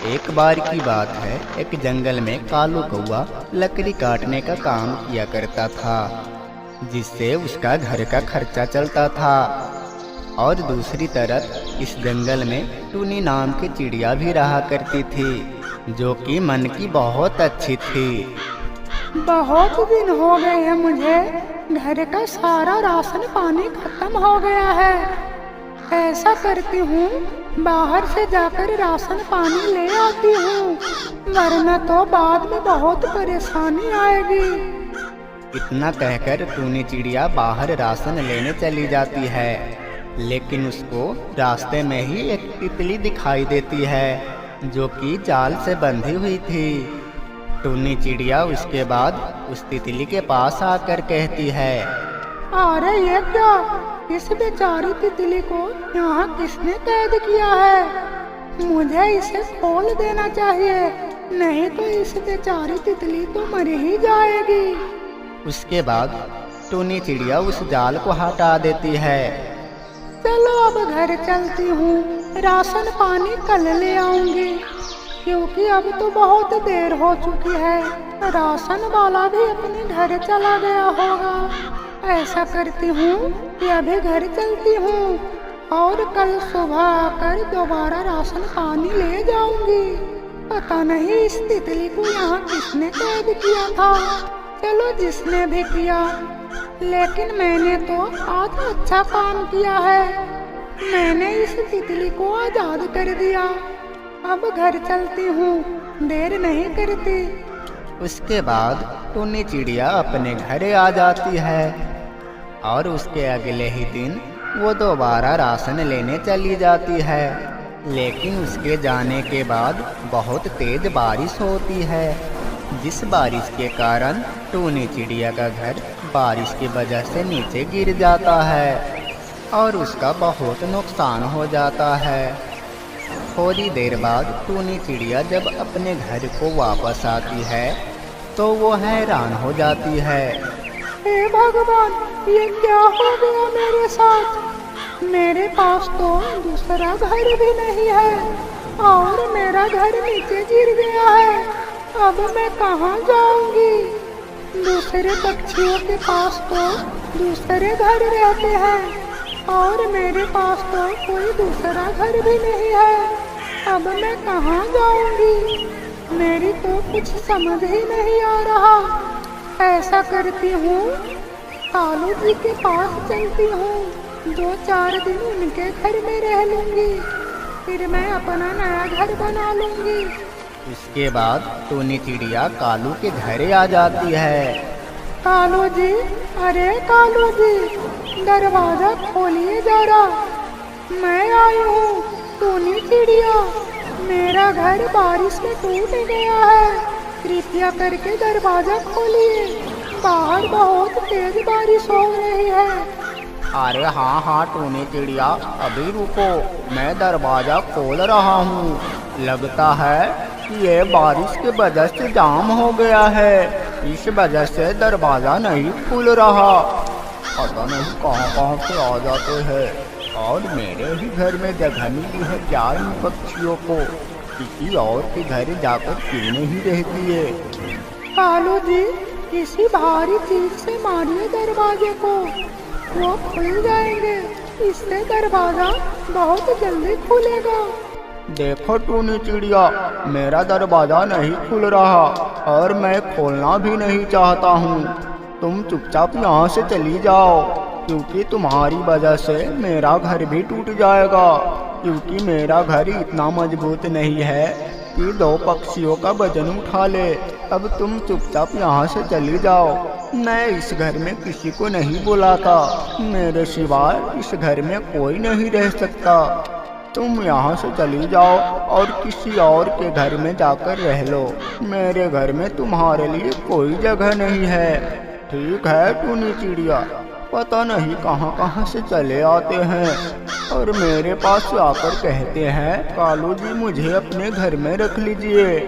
एक बार की बात है, एक जंगल में कालू कौआ लकड़ी काटने का काम किया करता था, जिससे उसका घर का खर्चा चलता था। और दूसरी तरफ इस जंगल में टूनी नाम की चिड़िया भी रहा करती थी, जो कि मन की बहुत अच्छी थी। बहुत दिन हो गए हैं, मुझे घर का सारा राशन पानी खत्म हो गया है। ऐसा करती हूँ, बाहर से जाकर राशन पानी ले आती हूँ, वरना तो बाद में बहुत परेशानी आएगी। इतना कहकर टूनी चिड़िया बाहर राशन लेने चली जाती है, लेकिन उसको रास्ते में ही एक तितली दिखाई देती है, जो कि जाल से बंधी हुई थी। टूनी चिड़िया उसके बाद उस तितली के पास आकर कहती है, अरे ये क्या, इस बेचारी तितली को यहाँ किसने कैद किया है? मुझे इसे खोल देना चाहिए, नहीं तो इस बेचारी तितली तो मर ही जाएगी। उसके बाद टूनी चिड़िया उस जाल को हटा देती है। चलो अब घर चलती हूँ, राशन पानी कल ले आऊंगी, क्योंकि अब तो बहुत देर हो चुकी है। राशन वाला भी अपने घर चला गया होगा। ऐसा करती हूँ कि अभी घर चलती हूँ और कल सुबह आकर दोबारा राशन पानी ले जाऊंगी। पता नहीं इस तितली को यहाँ किसने कैद किया था। चलो जिसने भी किया, लेकिन मैंने तो आज अच्छा काम किया है। मैंने इस तितली को आजाद कर दिया। अब घर चलती हूँ, देर नहीं करती। उसके बाद टूनी चिड़िया अपने घर आ जाती है और उसके अगले ही दिन वो दोबारा राशन लेने चली जाती है। लेकिन उसके जाने के बाद बहुत तेज बारिश होती है, जिस बारिश के कारण टूनी चिड़िया का घर बारिश की वजह से नीचे गिर जाता है और उसका बहुत नुकसान हो जाता है। थोड़ी देर बाद टूनी चिड़िया जब अपने घर को वापस आती है तो वो हैरान हो जाती है। हे भगवान, ये क्या हो गया मेरे साथ? मेरे पास तो दूसरा घर भी नहीं है और मेरा घर नीचे गिर गया है। अब मैं कहाँ जाऊंगी? दूसरे पक्षियों के पास तो दूसरे घर रहते हैं और मेरे पास तो कोई दूसरा घर भी नहीं है। अब मैं कहाँ जाऊंगी? मेरी तो कुछ समझ ही नहीं आ रहा। ऐसा करती हूँ, कालू जी के पास चलती हूँ, 2-4 दिन उनके घर में रह लूंगी, फिर मैं अपना नया घर बना लूंगी। इसके बाद टूनी चिड़िया कालू के घर आ जाती है। कालू जी, अरे कालू जी, दरवाजा खोलिए जरा। मैं आई हूँ टूनी चिड़िया, मेरा घर बारिश में टूट गया है, कृपया करके दरवाजा खोलिए, बाहर बहुत तेज बारिश हो रही है। अरे हाँ टूनी चिड़िया, अभी रुको, मैं दरवाजा खोल रहा हूँ। लगता है कि ये बारिश की वजह से जाम हो गया है, इस वजह से दरवाजा नहीं खुल रहा। पता नहीं कहाँ से आ जाते हैं और मेरे ही घर में जगह मिली है क्या इन पक्षियों को? किसी और के घर जाकर क्यों नहीं रहती है? कालू जी, किसी भारी चीज से मारिए दरवाजे को, वो खुल जाएंगे, इससे दरवाजा बहुत जल्दी खुलेगा। देखो टूनी चिड़िया, मेरा दरवाजा नहीं खुल रहा और मैं खोलना भी नहीं चाहता हूँ। तुम चुपचाप यहाँ से चली जाओ, क्योंकि तुम्हारी वजह से मेरा घर भी टूट जाएगा, क्योंकि मेरा घर इतना मजबूत नहीं है कि 2 पक्षियों का वजन उठा ले। अब तुम चुपचाप यहाँ से चली जाओ। मैं इस घर में किसी को नहीं बुलाता, मेरे सिवाय इस घर में कोई नहीं रह सकता। तुम यहाँ से चली जाओ और किसी और के घर में जाकर रह लो, मेरे घर में तुम्हारे लिए कोई जगह नहीं है। ठीक है टूनी चिड़िया, पता नहीं कहाँ से चले आते हैं और मेरे पास आकर कहते हैं, कालू जी मुझे अपने घर में रख लीजिए।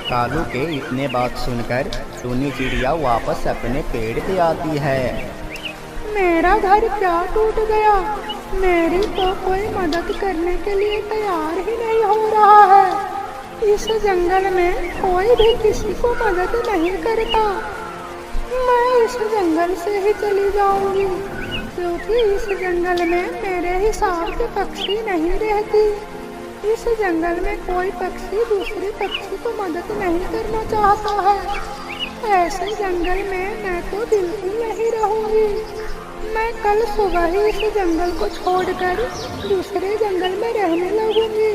कालू के इतने बात सुनकर टूनी चिड़िया वापस अपने पेड़ पे आती है। मेरा घर क्या टूट गया? मेरी तो कोई मदद करने के लिए तैयार ही नहीं हो रहा है। इस जंगल में कोई भी किसी को मदद नहीं करता। मैं इस जंगल से ही चली जाऊंगी, क्योंकि इस जंगल में मेरे हिसाब के पक्षी नहीं रहती। इस जंगल में कोई पक्षी दूसरे पक्षी को मदद नहीं करना चाहता है। ऐसे जंगल में मैं तो बिल्कुल नहीं रहूंगी। मैं कल सुबह ही इस जंगल को छोड़कर दूसरे जंगल में रहने लगूंगी।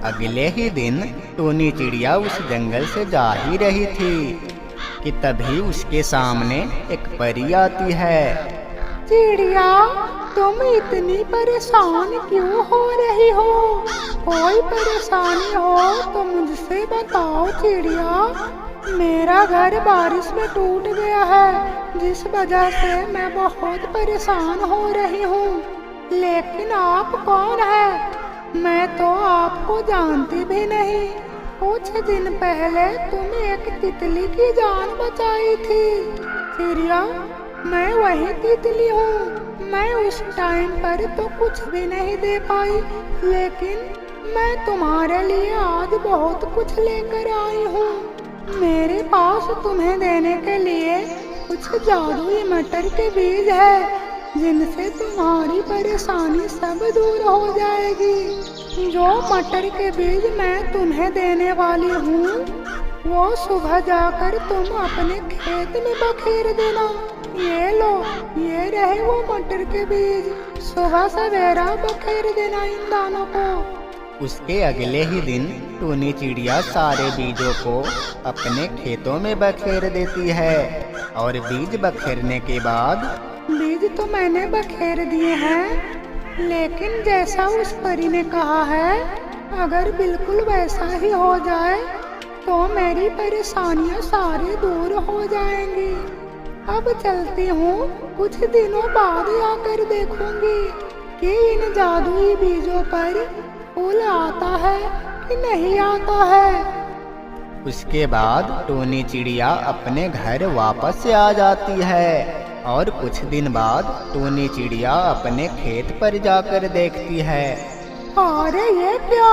अगले ही दिन टूनी चिड़िया उस जंगल से जा ही रही थी कि तभी उसके सामने एक परी आती है। चिड़िया, तुम इतनी परेशान क्यों हो रही हो? कोई परेशानी हो तो मुझसे बताओ चिड़िया। मेरा घर बारिश में टूट गया है, जिस वजह से मैं बहुत परेशान हो रही हूँ। लेकिन आप कौन है? मैं तो आपको जानती भी नहीं। कुछ दिन पहले तुम एक तितली की जान बचाई थी। चिड़िया, मैं वही तितली हूँ। मैं उस टाइम पर तो कुछ भी नहीं दे पाई, लेकिन मैं तुम्हारे लिए आज बहुत कुछ लेकर आई हूँ। मेरे पास तुम्हें देने के लिए कुछ जादुई मटर के बीज है, जिनसे तुम्हारी परेशानी सब दूर हो जाएगी। जो मटर के बीज मैं तुम्हें देने वाली हूँ, वो सुबह जाकर तुम अपने खेत में बखेर देना। ये लो, ये रहे वो मटर के बीज। सुबह सवेरा बखेर देना इन दानों को। उसके अगले ही दिन टूनी चिड़िया सारे बीजों को अपने खेतों में बखेर देती है और बीज बखेरने के बाद बीज तो मैंने बखेर दिए हैं, लेकिन जैसा उस परी ने कहा है, अगर बिल्कुल वैसा ही हो जाए तो मेरी परेशानियां सारी दूर हो जाएंगी। अब चलती हूँ, कुछ दिनों बाद आकर देखूंगी कि इन जादुई बीजों पर फूल आता है कि नहीं आता है। उसके बाद टूनी चिड़िया अपने घर वापस से आ जाती है और कुछ दिन बाद टूनी चिड़िया अपने खेत पर जाकर देखती है। अरे ये क्या?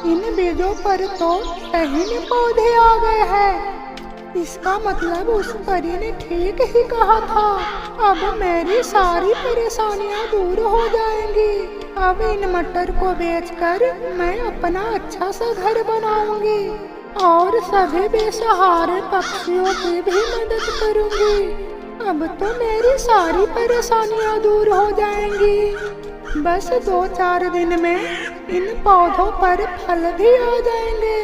इन बीजों पर तो सही में पौधे आ गए हैं। इसका मतलब उस परी ने ठीक ही कहा था। अब मेरी सारी परेशानियां दूर हो जाएंगी। अब इन मटर को बेचकर मैं अपना अच्छा सा घर बनाऊंगी और सभी बेसहारे पक्षियों की भी मदद करूंगी। अब तो मेरी सारी परेशानियां दूर हो जाएंगी। बस 2-4 दिन में इन पौधों पर फल भी आ जाएंगे।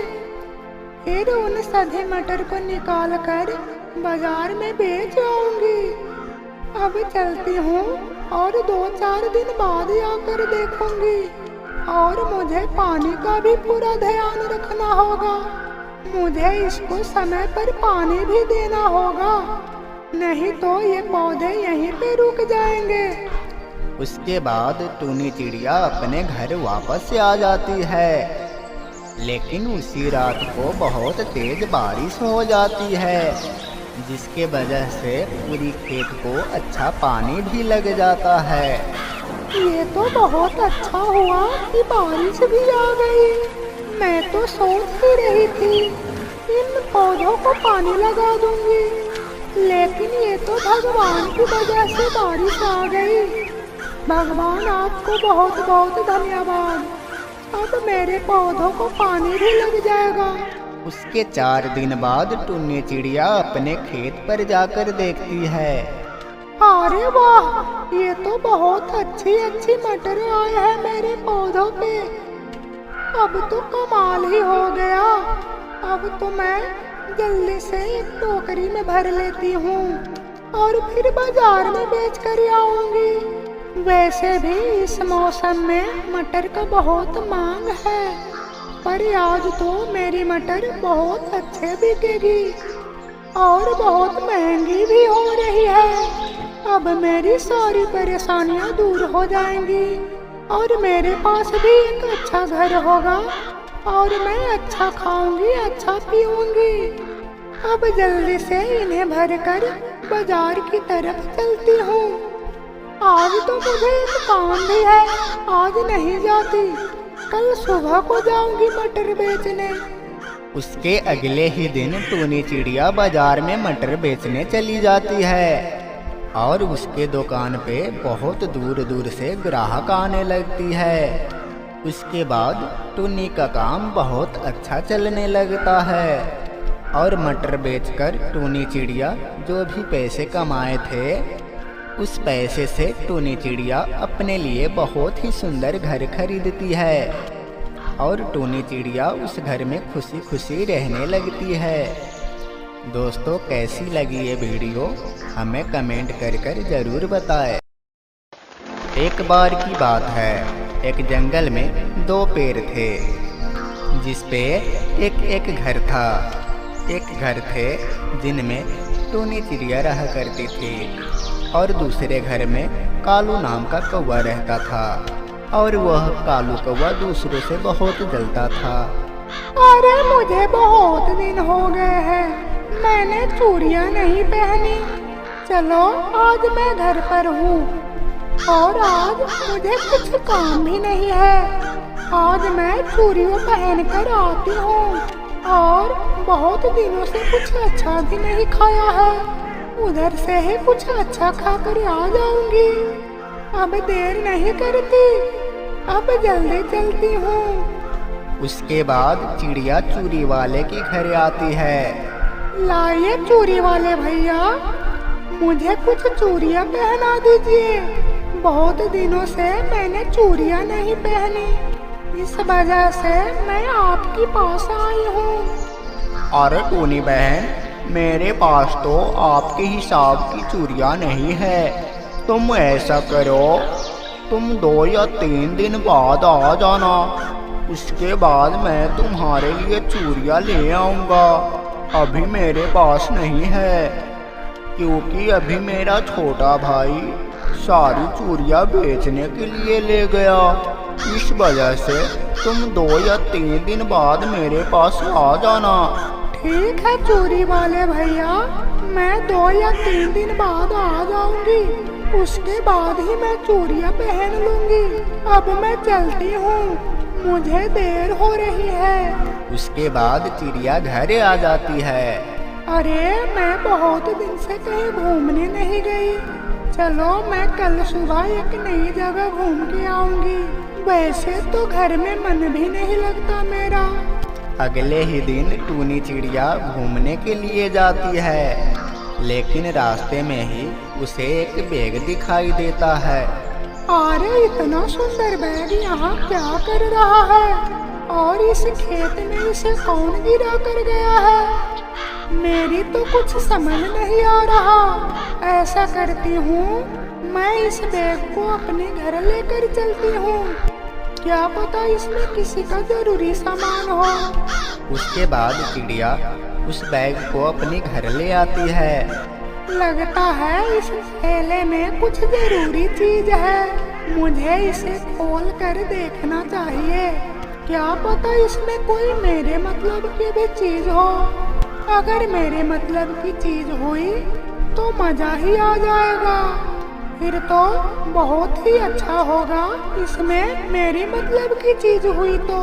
फिर उन सभी मटर को निकाल कर बाजार में बेच आऊंगी। अब चलती हूँ और 2-4 दिन बाद आकर देखूंगी। और मुझे पानी का भी पूरा ध्यान रखना होगा। मुझे इसको समय पर पानी भी देना होगा, नहीं तो ये पौधे यहीं पे रुक जाएंगे। उसके बाद टूनी चिड़िया अपने घर वापस से आ जाती है, लेकिन उसी रात को बहुत तेज बारिश हो जाती है, जिसके वजह से पूरी खेत को अच्छा पानी भी लग जाता है। ये तो बहुत अच्छा हुआ कि बारिश भी आ गई। मैं तो सोच ही रही थी इन पौधों को पानी लगा दूंगी, लेकिन ये तो भगवान की वजह से बारिश आ गई। भगवान आपको बहुत बहुत धन्यवाद। अब मेरे पौधों को पानी भी लग जाएगा। उसके 4 दिन बाद टूनी चिड़िया अपने खेत पर जाकर देखती है। अरे वाह, ये तो बहुत अच्छी अच्छी मटर आए हैं मेरे पौधों पे। अब तो कमाल ही हो गया। अब तो मैं जल्दी से एक टोकरी में भर लेती हूँ और फिर बाजार में बेच कर आऊंगी। वैसे भी इस मौसम में मटर का बहुत मांग है, पर आज तो मेरी मटर बहुत अच्छे बिकेगी और बहुत महंगी भी हो रही है। अब मेरी सारी परेशानियां दूर हो जाएंगी और मेरे पास भी एक अच्छा घर होगा और मैं अच्छा खाऊंगी, अच्छा पीऊंगी। अब जल्दी से इन्हें भरकर बाजार की तरफ चलती हूँ। आज तो मुझे एक काम भी है, आज नहीं जाती, कल सुबह को जाऊंगी मटर बेचने। उसके अगले ही दिन टूनी चिड़िया बाजार में मटर बेचने चली जाती है और उसके दुकान पे बहुत दूर दूर से ग्राहक आने लगती है। उसके बाद टूनी का काम बहुत अच्छा चलने लगता है और मटर बेचकर टूनी चिड़िया जो भी पैसे कमाए थे उस पैसे से टूनी चिड़िया अपने लिए बहुत ही सुंदर घर खरीदती है और टूनी चिड़िया उस घर में खुशी खुशी रहने लगती है। दोस्तों, कैसी लगी ये वीडियो हमें कमेंट कर ज़रूर बताएं। एक बार की बात है, एक जंगल में दो पेड़ थे जिस पे एक घर था। एक घर थे जिनमें टूनी चिड़िया रहा करती थी और दूसरे घर में कालू नाम का कौवा रहता था और वह कालू कौवा दूसरों से बहुत जलता था। अरे मुझे बहुत दिन हो गए हैं, मैंने चूड़ियाँ नहीं पहनी। चलो आज मैं घर पर हूँ और आज मुझे कुछ काम भी नहीं है। आज मैं चूड़ियों पहन कर आती हूँ और बहुत दिनों से कुछ अच्छा भी नहीं खाया है। उधर से ही कुछ अच्छा खाकर आ जाऊंगी। अब देर नहीं करती, अब जल्दी चलती हूँ। उसके बाद चिड़िया चूड़ी वाले के घर आती है। लाइए चूड़ी वाले भैया, मुझे कुछ चूड़ियाँ पहना दीजिए। बहुत दिनों से मैंने चूड़ियाँ नहीं पहनी, इस वजह से मैं आपके पास आई हूँ। अरे टूनी बहन, मेरे पास तो आपके हिसाब की चूड़ियाँ नहीं है। तुम ऐसा करो, तुम 2 या 3 दिन बाद आ जाना, उसके बाद मैं तुम्हारे लिए चूड़ियाँ ले आऊँगा। अभी मेरे पास नहीं है क्योंकि अभी मेरा छोटा भाई सारी चूड़ियाँ बेचने के लिए ले गया। इस वजह से तुम 2 या 3 दिन बाद मेरे पास आ जाना। ठीक है चूड़ी वाले भैया, मैं 2 या 3 दिन बाद आ जाऊंगी, उसके बाद ही मैं चूड़ियाँ पहन लूंगी। अब मैं चलती हूँ, मुझे देर हो रही है। उसके बाद चिड़िया घर आ जाती है। अरे मैं बहुत दिन से कहीं घूमने नहीं गई। चलो मैं कल सुबह एक नई जगह घूम के आऊंगी। वैसे तो घर में मन भी नहीं लगता मेरा। अगले ही दिन टूनी चिड़िया घूमने के लिए जाती है, लेकिन रास्ते में ही उसे एक बैग दिखाई देता है। अरे इतना सुंदर बैग यहाँ क्या कर रहा है और इस खेत में इसे कौन गिरा कर गया है? मेरी तो कुछ समझ नहीं आ रहा। ऐसा करती हूँ, मैं इस बैग को अपने घर लेकर चलती हूँ, क्या पता इसमें किसी का जरूरी सामान हो। उसके बाद चिड़िया उस बैग को अपने घर ले आती है। लगता है इस थैले में कुछ जरूरी चीज है, मुझे इसे खोल कर देखना चाहिए। क्या पता इसमें कोई मेरे मतलब की भी चीज हो। अगर मेरे मतलब की चीज हुई तो मजा ही आ जाएगा, फिर तो बहुत ही अच्छा होगा। इसमें मेरी मतलब की चीज हुई तो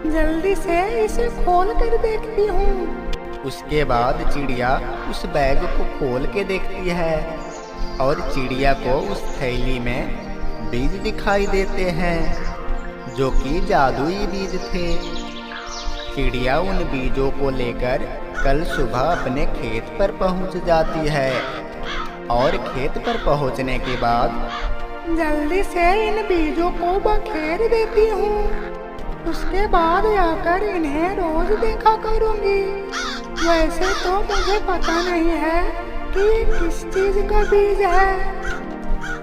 जल्दी से इसे खोल कर देखती हूँ। उसके बाद चिड़िया उस बैग को खोल के देखती है और चिड़िया को उस थैली में बीज दिखाई देते हैं जो कि जादुई बीज थे। चिड़िया उन बीजों को लेकर कल सुबह अपने खेत पर पहुंच जाती है और खेत पर पहुंचने के बाद जल्दी से इन बीजों को बखेर देती हूँ। उसके बाद आकर इन्हें रोज देखा करूँगी। वैसे तो मुझे पता नहीं है कि ये किस चीज का बीज है,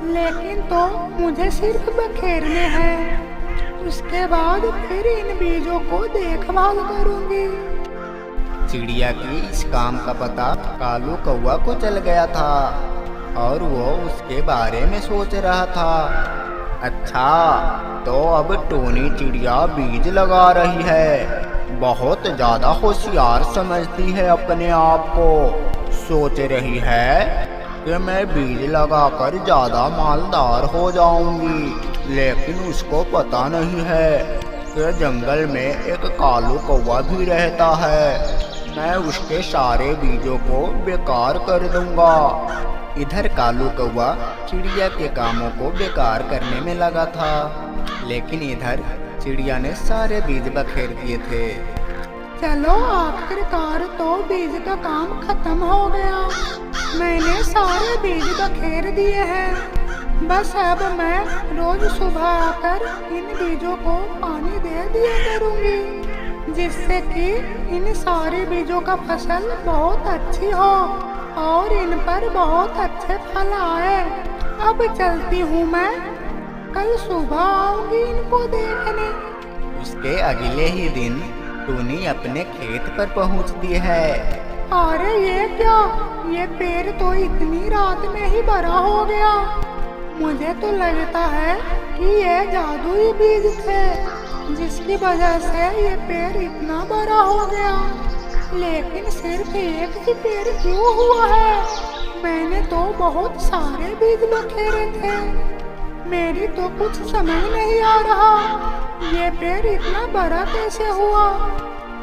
लेकिन तो मुझे सिर्फ बखेरने हैं। उसके बाद फिर इन बीजों को देखभाल करूँगी। चिड़िया की इस काम का पता कालू कौवा को चल गया था और वो उसके बारे में सोच रहा था। अच्छा, तो अब टूनी चिड़िया बीज लगा रही है, बहुत ज़्यादा होशियार समझती है अपने आप को। सोच रही है कि मैं बीज लगाकर ज़्यादा मालदार हो जाऊंगी, लेकिन उसको पता नहीं है के जंगल में एक कालू कौवा भी रहता है। मैं उसके सारे बीजों को बेकार कर दूंगा। इधर कालू कौवा चिड़िया के कामों को बेकार करने में लगा था, लेकिन इधर चिड़िया ने सारे बीज बखेर दिए थे। चलो आखिरकार तो बीज का काम खत्म हो गया। मैंने सारे बीज बखेर दिए हैं। बस अब मैं रोज सुबह आकर इन बीजों को पानी दे दिया करूंगी, जिससे कि इन सारे बीजों का फसल बहुत अच्छी हो और इन पर बहुत अच्छे फल आए। अब चलती हूँ मैं, कल सुबह आऊंगी इनको देखने। उसके अगले ही दिन टूनी अपने खेत पर पहुंचती है। अरे ये क्या, ये पेड़ तो इतनी रात में ही बड़ा हो गया। मुझे तो लगता है कि ये जादुई बीज थे, जिसकी वजह से ये पेड़ इतना बड़ा हो गया। लेकिन सिर्फ एक ही पेड़ क्यों हुआ है? मैंने तो बहुत सारे बीज बखेरे थे। मेरी तो कुछ समझ नहीं आ रहा, ये पेड़ इतना बड़ा कैसे हुआ?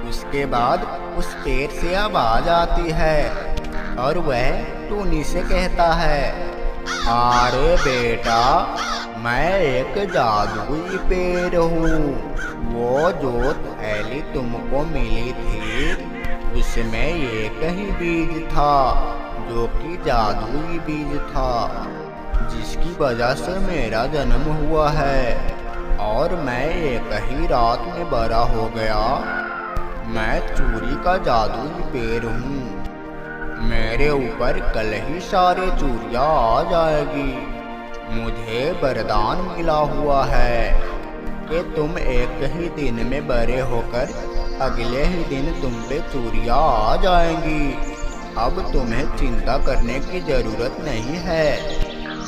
उसके बाद उस पेड़ से आवाज आती है और वह टूनी से कहता है, अरे बेटा, मैं एक जादुई पेड़ हूँ। वो जो थैली तुमको मिली थी उसमें एक ही बीज था, जो कि जादुई बीज था, जिसकी वजह से मेरा जन्म हुआ है और मैं एक ही रात में बड़ा हो गया। मैं चूरी का जादुई पेड़ हूँ। मेरे ऊपर कल ही सारे चूरियाँ आ जाएगी। मुझे वरदान मिला हुआ है कि तुम एक ही दिन में बड़े होकर अगले ही दिन तुम पे चूरियाँ आ जाएंगी। अब तुम्हें चिंता करने की जरूरत नहीं है।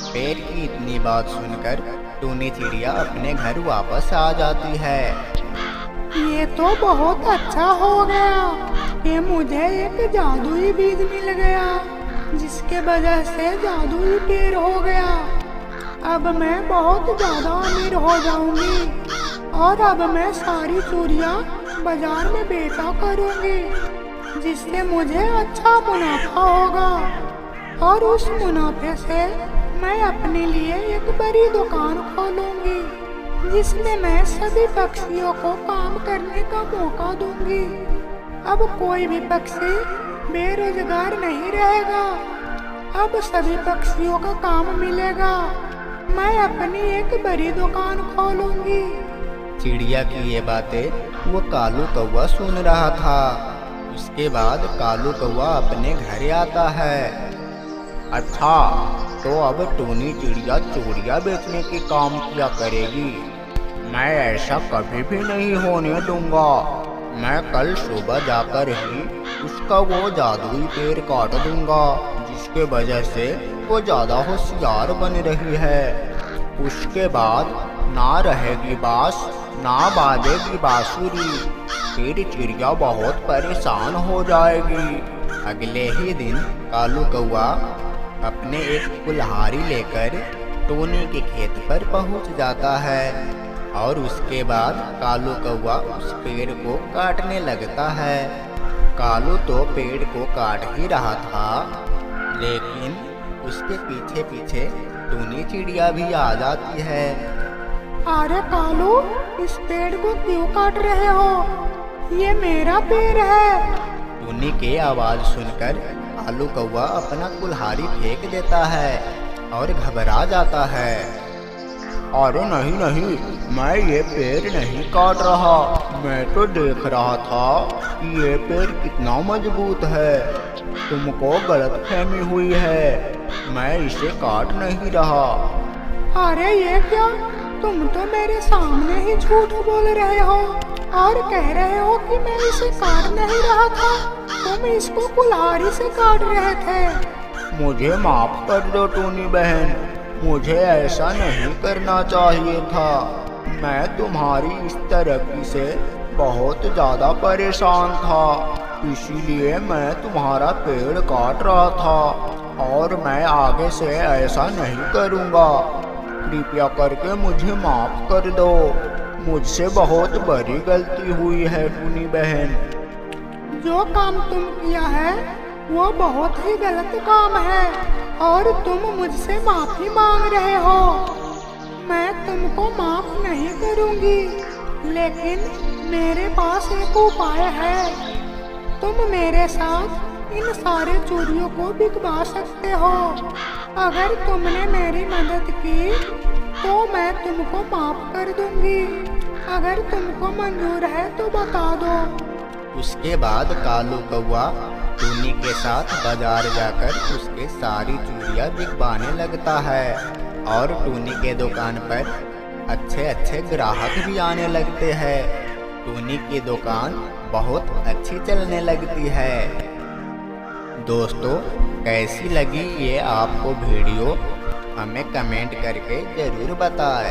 पेड़ की इतनी बात सुनकर टूनी चिड़िया अपने घर वापस आ जाती है। ये तो बहुत अच्छा हो गया कि मुझे एक जादुई बीज मिल गया, जिसके वजह से जादुई पेड़ हो गया। अब मैं बहुत ज्यादा अमीर हो जाऊंगी और अब मैं सारी चूड़ियाँ बाजार में बेचा करूंगी, जिससे मुझे अच्छा मुनाफा होगा और उस मुनाफे से मैं अपने लिए एक बड़ी दुकान खोलूंगी, जिसमें मैं सभी पक्षियों को काम करने का मौका दूंगी। अब कोई भी पक्षी बेरोजगार नहीं रहेगा। अब सभी पक्षियों का काम मिलेगा। मैं अपनी एक बड़ी दुकान खोलूंगी। चिड़िया की ये बातें वो कालू कौवा सुन रहा था। उसके बाद कालू कौवा अपने घर आता है। अच्छा, तो अब टूनी चिड़िया चूड़ियाँ बेचने की काम किया करेगी। मैं ऐसा कभी भी नहीं होने दूंगा। मैं कल सुबह जाकर ही उसका वो जादुई पेड़ काट दूंगा, जिसके वजह से वो ज्यादा होशियार बन रही है। उसके बाद ना रहेगी बांस, ना बाजेगी बांसुरी। फिर चिड़िया बहुत परेशान हो जाएगी। अगले ही दिन कालू कौवा अपने एक कुल्हाड़ी लेकर टूनी के खेत पर पहुंच जाता है और उसके बाद कालू कौवा उस पेड़ को काटने लगता है। कालू तो पेड़ को काट ही रहा था, लेकिन उसके पीछे पीछे टूनी चिड़िया भी आ जाती है। अरे कालू, इस पेड़ को क्यों काट रहे हो? ये मेरा पेड़ है। टूनी की आवाज सुनकर कालू कौवा अपना कुल्हाड़ी फेंक देता है और घबरा जाता है। अरे नहीं नहीं, मैं ये पेड़ नहीं काट रहा। मैं तो देख रहा था कि ये पेड़ कितना मजबूत है। तुमको गलतफहमी हुई है। मैं इसे काट नहीं रहा। अरे ये क्या, तुम तो मेरे सामने ही झूठ बोल रहे हो और कह रहे हो कि मैं इसे काट नहीं रहा था। तुम इसको कुल्हाड़ी से काट रहे थे। मुझे माफ कर दो टूनी बहन, मुझे ऐसा नहीं करना चाहिए था। मैं तुम्हारी इस तरक्की से बहुत ज़्यादा परेशान था, इसीलिए मैं तुम्हारा पेड़ काट रहा था और मैं आगे से ऐसा नहीं करूँगा। कृपया करके मुझे माफ कर दो। मुझसे बहुत बड़ी गलती हुई है टूनी बहन। जो काम तुम किया है वो बहुत ही गलत काम है और तुम मुझसे माफी मांग रहे हो। मैं तुमको माफ नहीं करूंगी, लेकिन मेरे पास एक उपाय है। तुम मेरे साथ इन सारे चोरियों को बिकवा सकते हो। अगर तुमने मेरी मदद की तो मैं तुमको माफ कर दूंगी। अगर तुमको मंजूर है तो बता दो। उसके बाद कालू कौआ टूनी के साथ बाजार जाकर उसके सारी चूड़ियाँ बिकवाने लगता है और टूनी के दुकान पर अच्छे अच्छे ग्राहक भी आने लगते हैं। टूनी की दुकान बहुत अच्छी चलने लगती है। दोस्तों, कैसी लगी ये आपको वीडियो हमें कमेंट करके ज़रूर बताएं।